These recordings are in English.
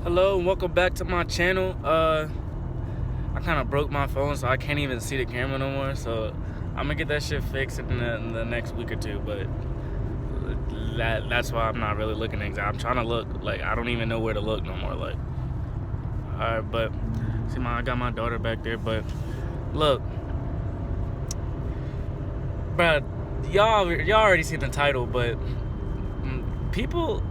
Hello and welcome back to my channel. I kind of broke my phone, so I can't even see the camera no more. So I'm gonna get that shit fixed in the next week or two. But that's why I'm not really looking at it. I'm trying to look, like, I don't even know where to look no more. Like, alright, but see, I got my daughter back there. But look, bruh, y'all already seen the title, but people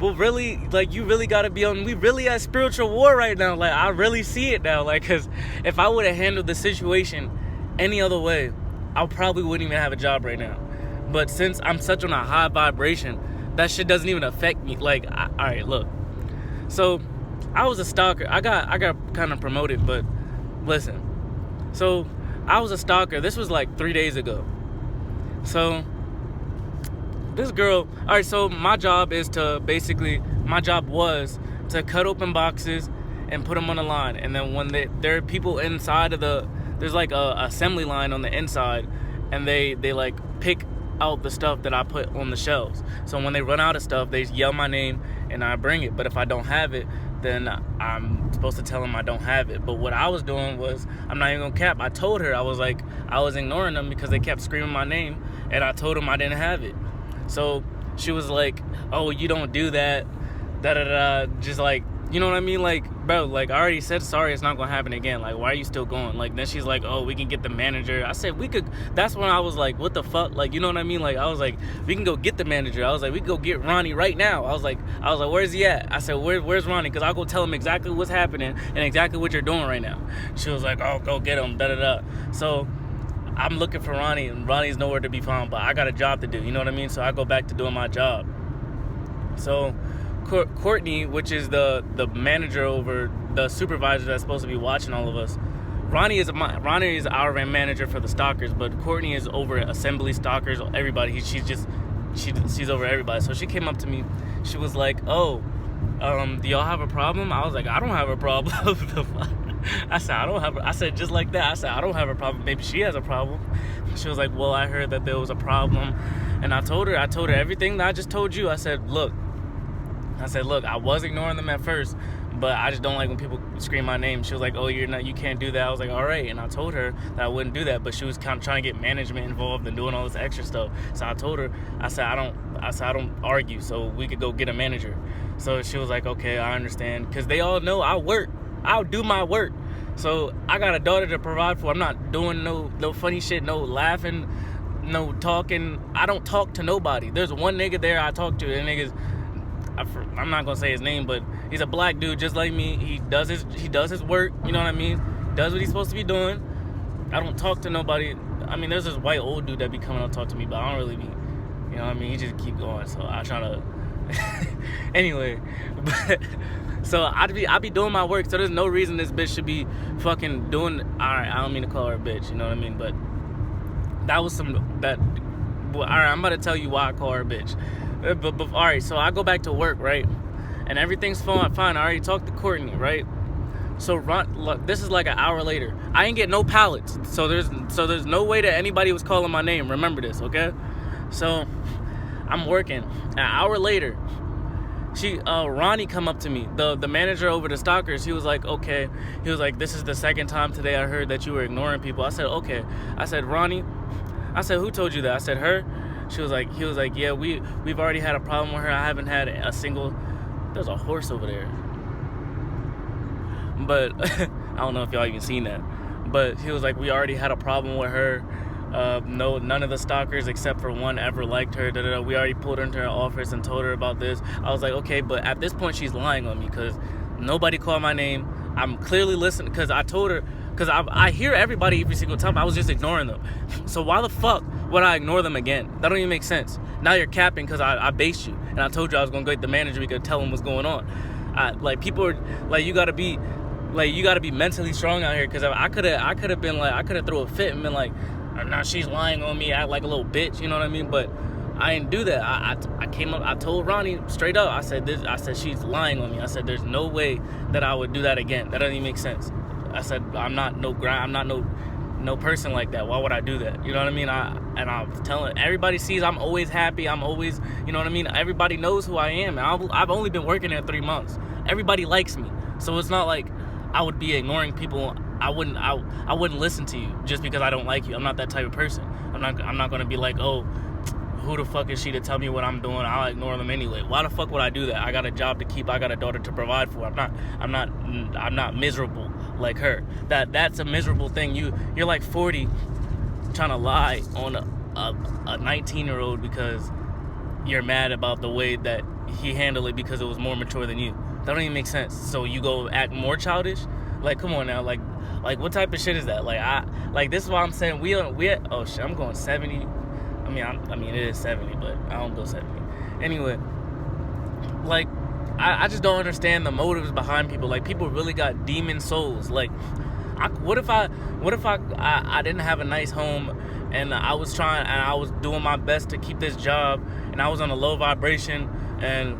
will really, like, you really gotta be on, we really at spiritual war right now. Like, I really see it now. Like, cause if I would have handled the situation any other way, I probably wouldn't even have a job right now. But since I'm such on a high vibration, that shit doesn't even affect me. Like, all right, look. So I was a stalker. I got kind of promoted, but listen. So I was a stalker. This was like 3 days ago. So this girl, all right, so my job was to cut open boxes and put them on the line. And then when there are people inside of there's like a assembly line on the inside, and they like pick out the stuff that I put on the shelves. So when they run out of stuff, they yell my name and I bring it. But if I don't have it, then I'm supposed to tell them I don't have it. But what I was doing was, I'm not even gonna cap, I told her, I was ignoring them because they kept screaming my name, and I told them I didn't have it. So she was like, oh, you don't do that, just like, you know what I mean? Like, bro, like, I already said sorry, it's not gonna happen again. Like, why are you still going? Like, then she's like, oh, we can get the manager. I said, we could. That's when I was like, what the fuck? Like, you know what I mean? Like, I was like, we can go get the manager. I was like, we can go get Ronnie right now. I was like, where's he at? I said, where's Ronnie? Because I'll go tell him exactly what's happening and exactly what you're doing right now. She was like, oh, go get him, da-da-da. So I'm looking for Ronnie, and Ronnie's nowhere to be found, but I got a job to do, you know what I mean? So I go back to doing my job. So Courtney, which is the manager over, the supervisor that's supposed to be watching all of us, Ronnie is our manager for the stalkers, but Courtney is over assembly, stalkers, everybody. She's over everybody. So she came up to me, she was like, oh, do y'all have a problem? I was like, I don't have a problem. I said, just like that, I said, I don't have a problem. Maybe she has a problem. She was like, well, I heard that there was a problem. And I told her everything that I just told you. I said, look, I was ignoring them at first, but I just don't like when people scream my name. She was like, oh, you can't do that. I was like, all right. And I told her that I wouldn't do that, but she was kind of trying to get management involved and doing all this extra stuff. So I told her, I said, I don't argue, so we could go get a manager. So she was like, okay, I understand. Because they all know I'll do my work. So I got a daughter to provide for. I'm not doing no funny shit, no laughing, no talking. I don't talk to nobody. There's one nigga there I talk to. That nigga's, I'm not gonna say his name, but he's a black dude just like me. He does his work, you know what I mean? Does what he's supposed to be doing. I don't talk to nobody. I mean, there's this white old dude that be coming up to talk to me, but I don't really be, you know what I mean? He just keep going, so I try to anyway, but so I be doing my work, so there's no reason this bitch should be fucking doing, alright, I don't mean to call her a bitch, you know what I mean, but that was alright, I'm about to tell you why I call her a bitch. But alright, so I go back to work, right? And everything's fine. I already talked to Courtney, right? So look, this is like an hour later. I ain't get no pallets. So there's no way that anybody was calling my name. Remember this, okay? So I'm working. An hour later, Ronnie come up to me, the manager over the stalkers. He was like, okay. He was like, this is the second time today I heard that you were ignoring people. I said, okay. I said, Ronnie. I said, who told you that? I said, her. He was like, yeah, we've already had a problem with her. I haven't had a single. There's a horse over there, but I don't know if y'all even seen that. But he was like, we already had a problem with her. No, none of the stalkers except for one ever liked her. We already pulled her into her office and told her about this. I was like, okay, but at this point she's lying on me because nobody called my name. I'm clearly listening because I told her, because I hear everybody every single time. I was just ignoring them. So why the fuck would I ignore them again? That don't even make sense. Now you're capping because I based you, and I told you I was gonna go get the manager. We could tell him what's going on. Like, people are like, you gotta be mentally strong out here. Because I could have been like, I could have threw a fit and been like, now she's lying on me, act like a little bitch, you know what I mean? But I didn't do that. I came up, I told Ronnie straight up. I said she's lying on me. I said there's no way that I would do that again. That doesn't even make sense. I said I'm not no no person like that. Why would I do that? You know what I mean? I'm telling everybody sees I'm always happy. I'm always, you know what I mean? Everybody knows who I am. And I've only been working there 3 months. Everybody likes me. So it's not like I would be ignoring people. I wouldn't listen to you just because I don't like you. I'm not that type of person. I'm not going to be like, oh, who the fuck is she to tell me what I'm doing? I'll ignore them anyway. Why the fuck would I do that? I got a job to keep. I got a daughter to provide for. I'm not miserable like her. That's a miserable thing. You're like 40 trying to lie on a 19-year-old because you're mad about the way that he handled it because it was more mature than you. That don't even make sense. So you go act more childish? Like, come on now. Like what type of shit is that? Like this is why I'm saying oh shit, I'm going 70. I mean, it is 70, but I don't go 70. Anyway, like, I just don't understand the motives behind people. Like, people really got demon souls. Like, what if I didn't have a nice home, and I was doing my best to keep this job, and I was on a low vibration, and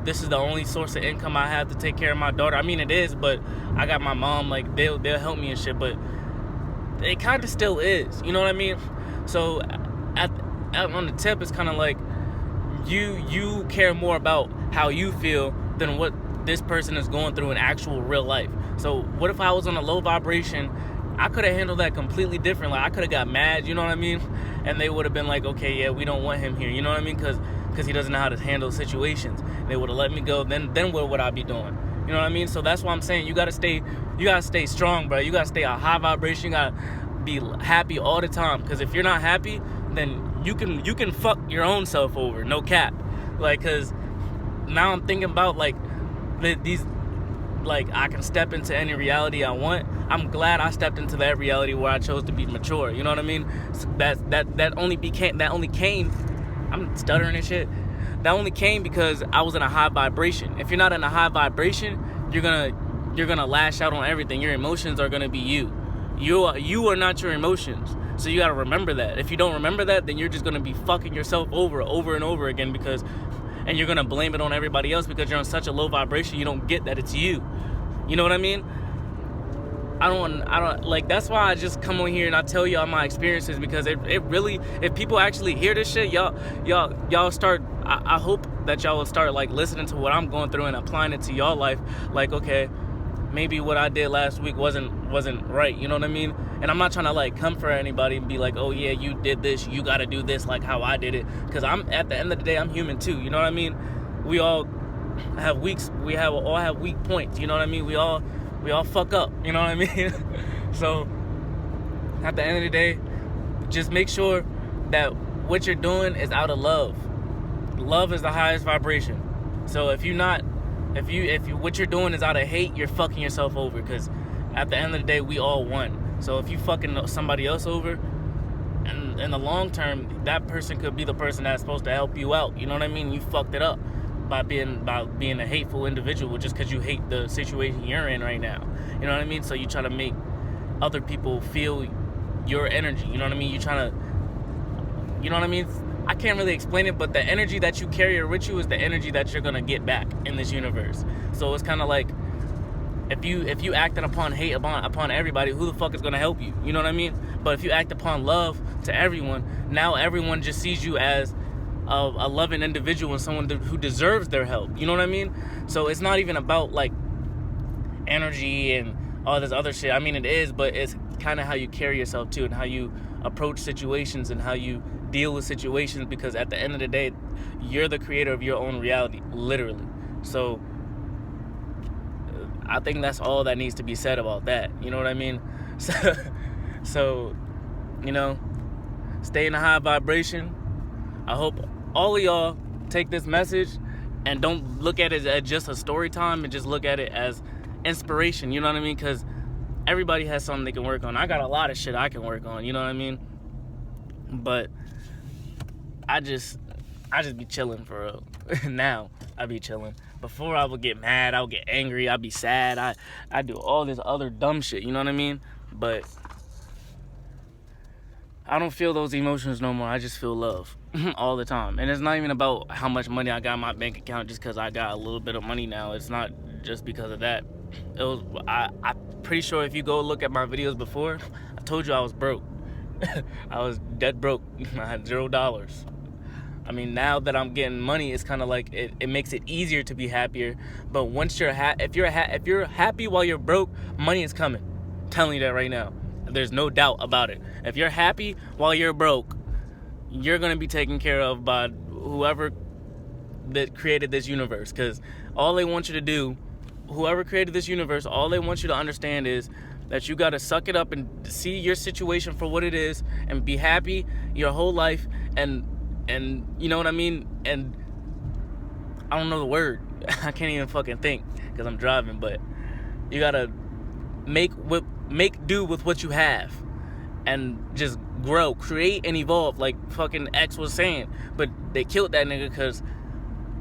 this is the only source of income I have to take care of my daughter. I mean, it is, but I got my mom. Like, they'll help me and shit, but it kind of still is. You know what I mean? So on the tip, it's kind of like you care more about how you feel than what this person is going through in actual real life. So what if I was on a low vibration? I could have handled that completely different. Like, I could have got mad, you know what I mean? And they would have been like, okay, yeah, we don't want him here, you know what I mean? Because he doesn't know how to handle situations. They would have let me go. Then what would I be doing? You know what I mean? So that's why I'm saying you gotta stay strong, bro. You gotta stay a high vibration. You gotta be happy all the time, because if you're not happy, then you can fuck your own self over, no cap. Like, because now I'm thinking about like these, like, I can step into any reality I want. I'm glad I stepped into that reality where I chose to be mature, you know what I mean? So that only came, I'm stuttering and shit, that only came because I was in a high vibration. If you're not in a high vibration, you're gonna lash out on everything. Your emotions are gonna be you. You are not your emotions. So you gotta remember that. If you don't remember that, then you're just gonna be fucking yourself over and over again, and you're gonna blame it on everybody else because you're on such a low vibration. You don't get that it's you. You know what I mean? I don't like, that's why I just come on here and I tell y'all my experiences, because it really, if people actually hear this shit, y'all start, I hope that y'all will start like listening to what I'm going through and applying it to y'all life. Like, okay, maybe what I did last week wasn't right, you know what I mean? And I'm not trying to like come for anybody and be like, oh yeah, you did this, you gotta do this like how I did it, because I'm, at the end of the day, I'm human too, you know what I mean? We all have weeks, all have weak points, you know what I mean? We all fuck up, you know what I mean? So at the end of the day, just make sure that what you're doing is out of love. Love is the highest vibration. So if what you're doing is out of hate, you're fucking yourself over, because at the end of the day, we all won. So if you fucking somebody else over, and in the long term, that person could be the person that's supposed to help you out. You know what I mean? You fucked it up by being a hateful individual just because you hate the situation you're in right now. You know what I mean? So you try to make other people feel your energy. You know what I mean? You trying to, you know what I mean? I can't really explain it, but the energy that you carry with you is the energy that you're gonna get back in this universe. So it's kind of like, if you acted upon hate upon everybody, who the fuck is gonna help you? You know what I mean? But if you act upon love to everyone, now everyone just sees you as a loving individual and someone who deserves their help. You know what I mean? So it's not even about like energy and all this other shit. I mean, it is, but it's kind of how you carry yourself too, and how you approach situations and how you deal with situations, because at the end of the day, you're the creator of your own reality, literally. So I think that's all that needs to be said about that. You know what I mean? So you know, stay in a high vibration. I hope all of y'all take this message and don't look at it as just a story time, and just look at it as inspiration. You know what I mean? Because everybody has something they can work on. I got a lot of shit I can work on. You know what I mean? But I just be chilling for real. Now I be chilling. Before I would get mad, I would get angry, I'd be sad, I do all this other dumb shit, you know what I mean? But I don't feel those emotions no more. I just feel love. all the time. And it's not even about how much money I got in my bank account just because I got a little bit of money now. It's not just because of that. I'm pretty sure if you go look at my videos before, I told you I was broke. I was dead broke. I had $0. I mean, now that I'm getting money, it's kind of like it makes it easier to be happier. But once you're if you're happy while you're broke, money is coming. I'm telling you that right now. There's no doubt about it. If you're happy while you're broke, you're gonna be taken care of by whoever that created this universe. Because all they want you to do, whoever created this universe, all they want you to understand is that you gotta suck it up and see your situation for what it is and be happy your whole life. And you know what I mean? And I don't know the word. I can't even fucking think because I'm driving. But you gotta make do with what you have and just grow, create, and evolve, like fucking X was saying. But they killed that nigga because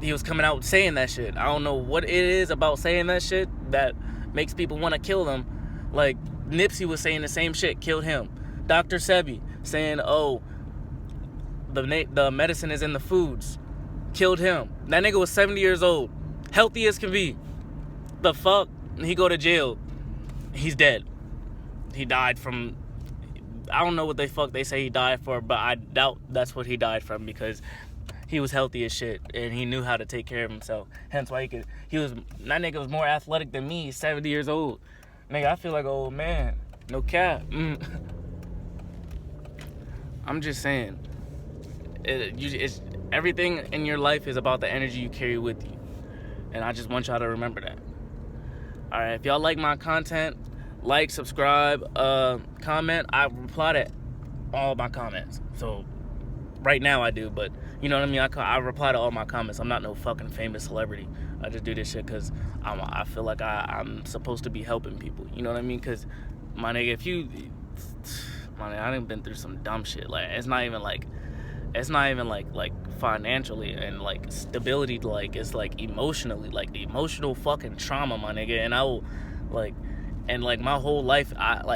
he was coming out saying that shit. I don't know what it is about saying that shit that makes people want to kill him. Like Nipsey was saying the same shit, killed him. Dr. Seve saying, oh, the medicine is in the foods, killed him. That nigga was 70 years old, healthy as can be. The fuck? He go to jail. He's dead. He died from, I don't know what they say he died for, but I doubt that's what he died from because he was healthy as shit and he knew how to take care of himself. Hence why that nigga was more athletic than me. He's 70 years old. Nigga, I feel like an old man. No cap. I'm just saying. It's everything in your life is about the energy you carry with you. And I just want y'all to remember that. Alright, if y'all like my content, like, subscribe, comment. I reply to all my comments. So, right now I do, but you know what I mean? I reply to all my comments. I'm not no fucking famous celebrity. I just do this shit because I feel like I'm supposed to be helping people. You know what I mean? Because, my nigga, I done been through some dumb shit. Like, it's not even like financially and like stability, like it's like emotionally, like the emotional fucking trauma, my nigga. And I will like my whole life, my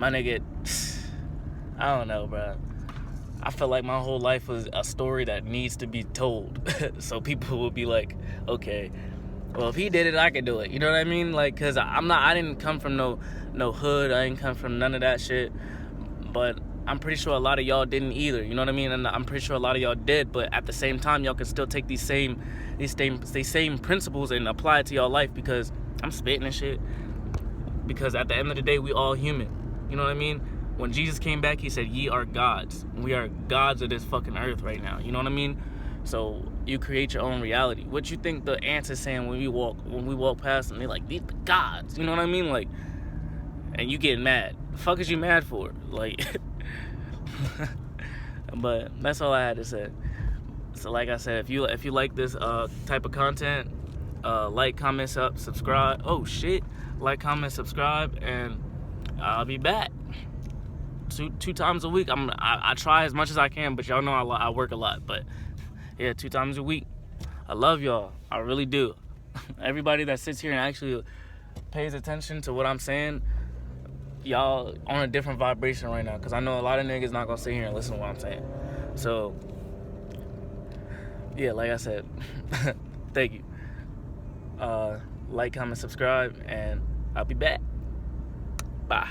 nigga, I don't know, bro. I feel like my whole life was a story that needs to be told. So people will be like, okay, well, if he did it, I can do it. You know what I mean? Like, cause I didn't come from no hood. I didn't come from none of that shit. But I'm pretty sure a lot of y'all didn't either. You know what I mean? And I'm pretty sure a lot of y'all did. But at the same time, y'all can still take these same principles and apply it to y'all life, because I'm spitting and shit. Because at the end of the day, we all human. You know what I mean? When Jesus came back, he said, ye are gods. We are gods of this fucking earth right now. You know what I mean? So you create your own reality. What you think the ants is saying when we walk past them? They're like, these are gods. You know what I mean? Like, and you get mad. The fuck is you mad for? Like, but that's all I had to say. So like I said, if you like this type of content, like, comment, subscribe. Oh shit, like, comment, subscribe, and I'll be back. Two times a week. I try as much as I can, but y'all know I work a lot. But yeah, 2 times a week. I love y'all. I really do. Everybody that sits here and actually pays attention to what I'm saying, y'all on a different vibration right now. Because I know a lot of niggas not gonna sit here and listen to what I'm saying. So yeah, like I said, thank you. Like, comment, subscribe, and I'll be back. Bye.